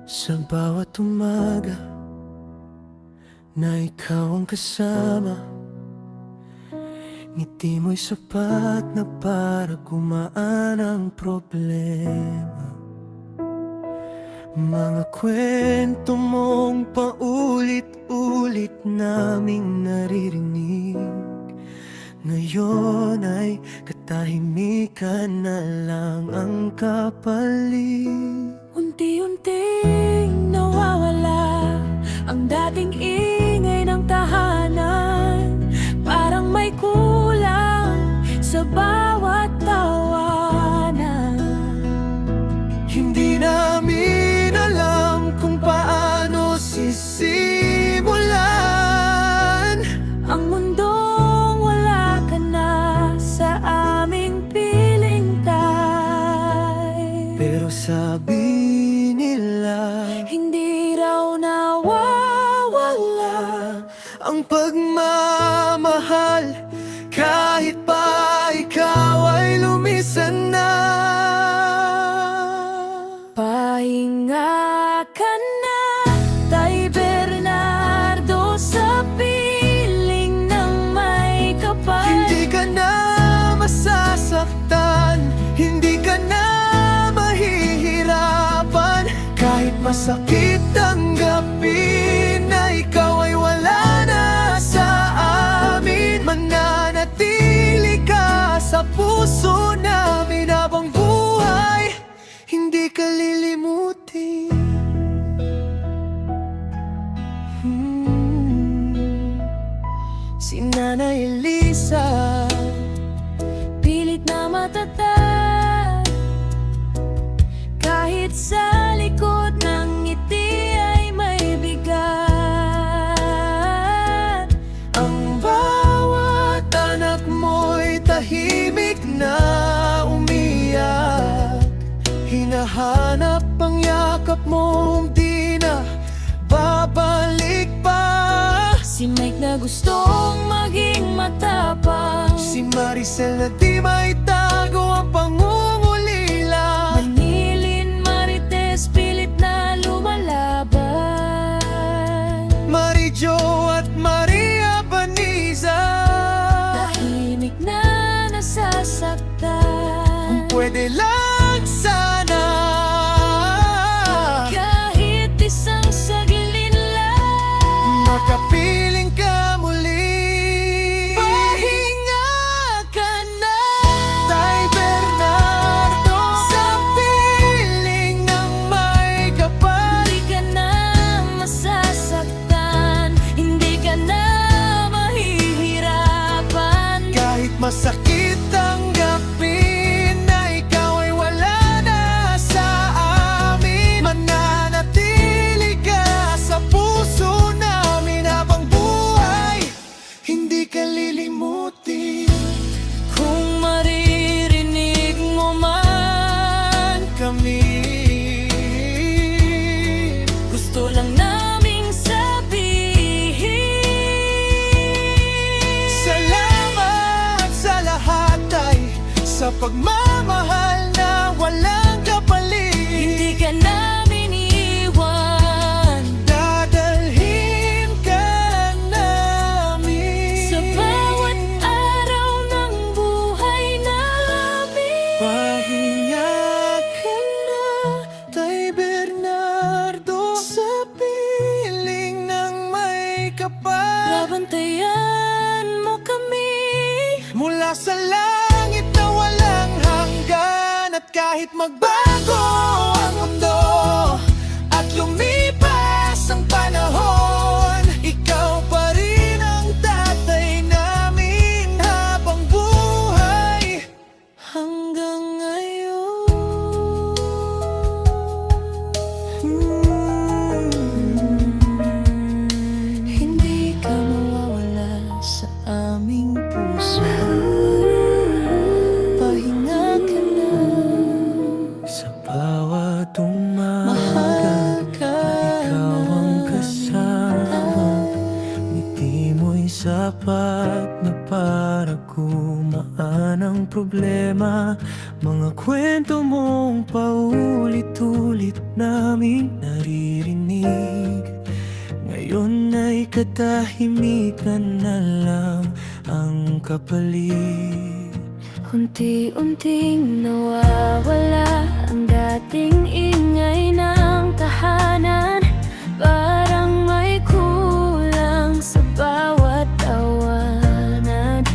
Sa bawat umaga na ikaw ang kasama, ngiti mo'y sapat na para gumaan ang problema. Mga kwento mong paulit-ulit naming naririnig, ngayon ay katahimikan na lang ang kapalit. Unti-unting nawawala ang dating ingay ng tahanan, parang may kulang sa bawat tawanan. Hindi namin alam kung paano sisimulan Ang mundong wala ka na sa aming piling tay. pero sabi nila Hindi raw nawawala ang pagmamahal kahit pa ikaw ay lumisan na. Pahinga ka na, Tay Bernardo, sa piling ng may kapal. Hindi ka na masasaktan, hindi ka na mahihirapan, kahit masakit tanggapin na ikaw ay wala na sa amin. Mananatili ka sa puso namin habang buhay, hindi ka lilimutin. Si Nanay Elisa, Pilit na matatag, kahit sa likod ng ngiti ay may bigat. ang bawat anak mo'y tahimik na umiyak, hinahanap ang yakap mong di na babalik pa. Si Mike na gustong maging matapang, Si Maricel na di maitago ang pangungulila, Manilin Marites pilit na lumalaban. Marijo at Maria Baniza, Tahimik na nasasaktan, pwede lang sana kahit isang saglit lang. makapiling ka muli. Pahinga ka na, Tay Bernardo, sa piling ng may kapal. Hindi ka na masasaktan, hindi ka na mahihirapan. Kahit masakit tanggapin na ikaw ay wala na sa amin, mananatili ka sa puso namin habang buhay, hindi ka lilimutin. Kung maririnig mo man Kami gusto lang naming sabihin, salamat sa lahat ay sa pagmamahal na walang kapalit. hindi ka namin iwan. Dadalhin ka namin Sa bawat araw ng buhay namin. pahinga ka na, Tay Bernardo, sa piling ng may kapal. Babantayan mo kami, Mula sa langit na walang hanggan, at kahit magbago ang mundo at lumipas ang panahon, ikaw pa rin ang tatay namin habang buhay hanggang ngayon. hindi ka mawawala sa aming puso. Pahinga ka na. Sa bawat sapat na para gumaan ang problema. Mga kwento mong paulit-ulit naming naririnig, ngayon ay katahimikan na lang ang kapalit. Unti-unting nawawala ang dating ingay ng tahanan. Parang may kulang sa bawat tawanan.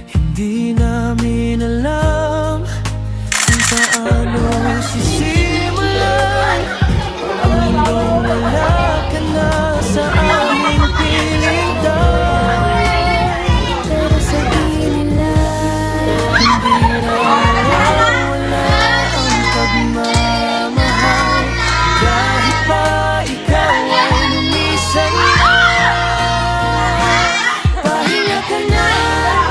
Hindi namin alam kung paano sisimulan ang mundong wala ka na sa aming piling dahil. Pero sabihin nila, Hindi nawawala ang pagmamahal kahit pa ikaw ay lumisan na. pahinga ka na,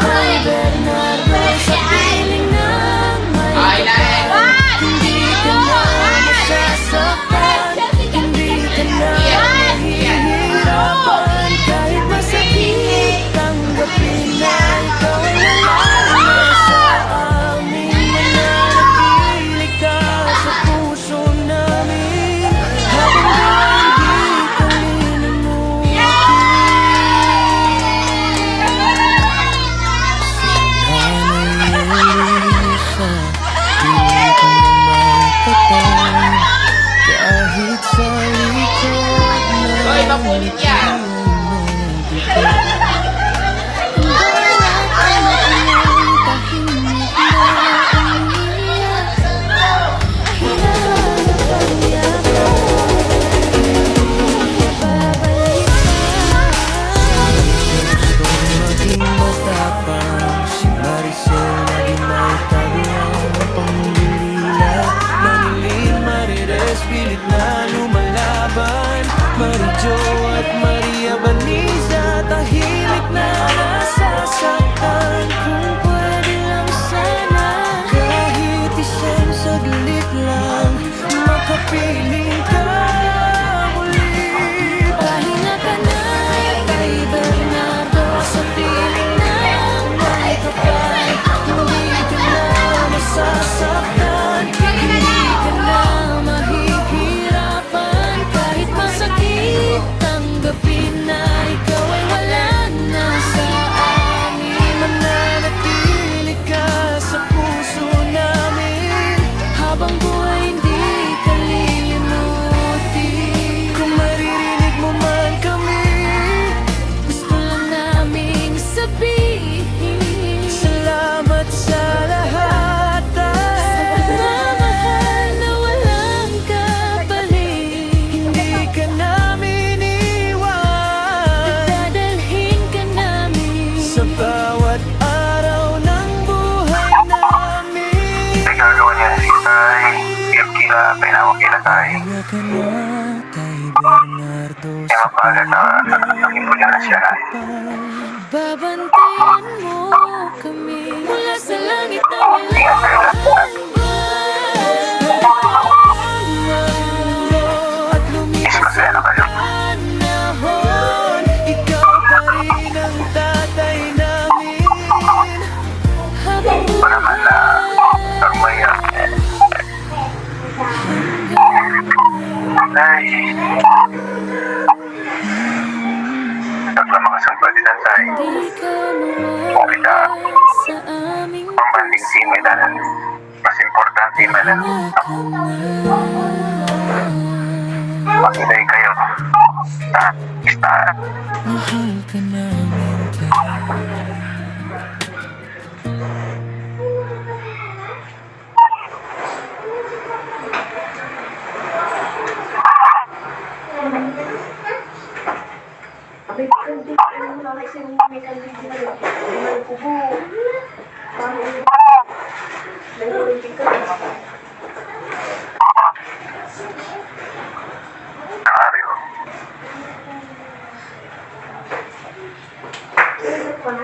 Tay Bernardo, sa piling ng may kapal. Hindi ka na masasaktan, hindi ka na mahihirapan. Kahit masakit, tanggapin na ikaw ay wala na sa amin. Mananatili ka sa puso namin habang hindi ka lilimutin. Nanay Elisa, pilit namang patay kahit sa likod na Hoy, mapulit yan! Maging matapang, si Maricel naging may taguan. Pangulila, Manilin, Marites, pilit na lumalaban. Marijo at Maria Baniza, tahimik na nasasaktan. Kung pwede lang sana, kahit isang saglit lang, makapiling ka muli. Pahinga ka na, Tay Bernardo, sa piling ng may kapal. Hindi ka na masasaktan, hindi ka na Mahihirapan kahit masakit, tanggapin na ikaw ay wala na sa amin. mananatili ka sa puso namin Habang buhay hindi ka lilimutin. kung maririnig mo man kami. Gusto lang naming sabihin, Salamat sa lahat pagmamahal na walang kapalit. hindi ka namin iwan Dadalhin ka namin sa bawat araw ng buhay namin. Ay gagawa niya si Tay. Iyap kila, pinawag kila Tay. Pahinga ka na, Tay Bernardo, Kaya mapagal na naging mo niya na siya. Babantayan mo kami mula sa langit na Ingat kayo lahat. at lumipas Masaya na kayo. panahon, ikaw pa rin ang tatay namin. Habang Pa naman na pag mahirap. Tay. Naglamang sa palitan Tay. di ka Okay na. mawala sa aming Pambanding team ay dalan. Mas importante man ang makilay kayo. Start. Mahal ka namin, Tay. Nakaryo. Ano